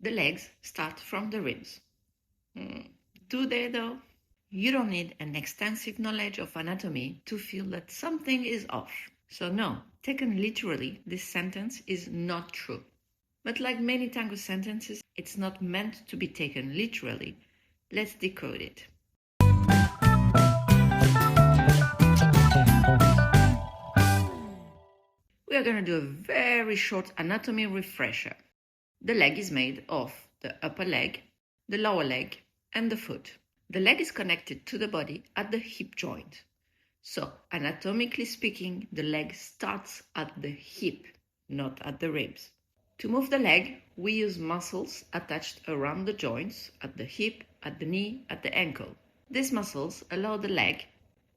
The legs start from the ribs. Do they though? You don't need an extensive knowledge of anatomy to feel that something is off. So no, taken literally, this sentence is not true. But like many tango sentences, it's not meant to be taken literally. Let's decode it. We are going to do a very short anatomy refresher. The leg is made of the upper leg, the lower leg, and the foot. The leg is connected to the body at the hip joint. So, anatomically speaking, the leg starts at the hip, not at the ribs. To move the leg, we use muscles attached around the joints at the hip, at the knee, at the ankle. These muscles allow the leg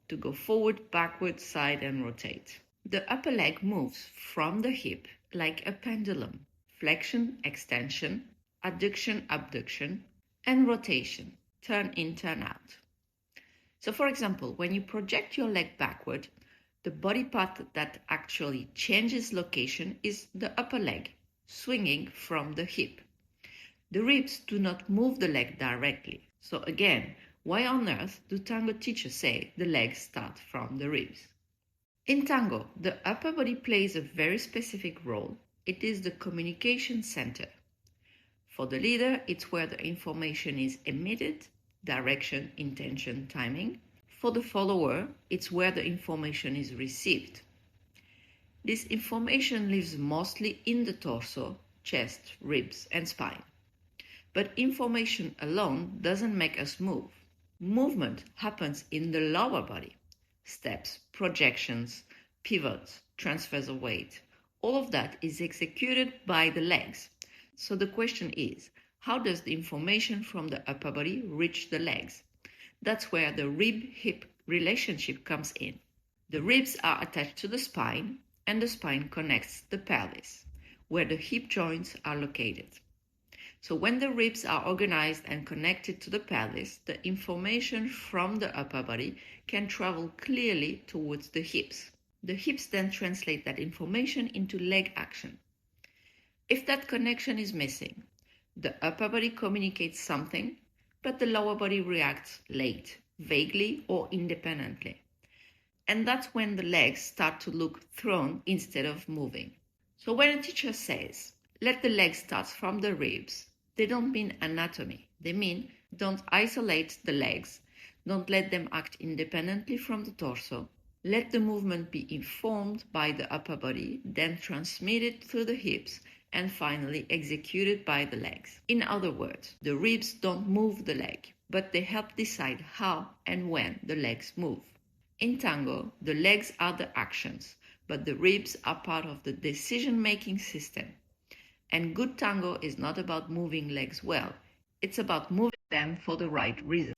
to go forward, backward, side, and rotate. The upper leg moves from the hip like a pendulum. Flexion, extension, adduction, abduction, and rotation, turn in, turn out. So for example, when you project your leg backward, the body part that actually changes location is the upper leg, swinging from the hip. The ribs do not move the leg directly. So again, why on earth do tango teachers say the legs start from the ribs? In tango, the upper body plays a very specific role. It is the communication center. For the leader, it's where the information is emitted, direction, intention, timing. For the follower, it's where the information is received. This information lives mostly in the torso, chest, ribs, and spine. But information alone doesn't make us move. Movement happens in the lower body. Steps, projections, pivots, transfers of weight. All of that is executed by the legs. So the question is, how does the information from the upper body reach the legs? That's where the rib-hip relationship comes in. The ribs are attached to the spine, and the spine connects the pelvis, where the hip joints are located. So when the ribs are organized and connected to the pelvis, the information from the upper body can travel clearly towards the hips. The hips then translate that information into leg action. If that connection is missing, the upper body communicates something, but the lower body reacts late, vaguely, or independently. And that's when the legs start to look thrown instead of moving. So when a teacher says, let the legs start from the ribs, they don't mean anatomy. They mean don't isolate the legs, don't let them act independently from the torso. Let the movement be informed by the upper body, then transmitted through the hips, and finally executed by the legs. In other words, the ribs don't move the leg, but they help decide how and when the legs move. In tango, the legs are the actions, but the ribs are part of the decision-making system. And good tango is not about moving legs well, it's about moving them for the right reason.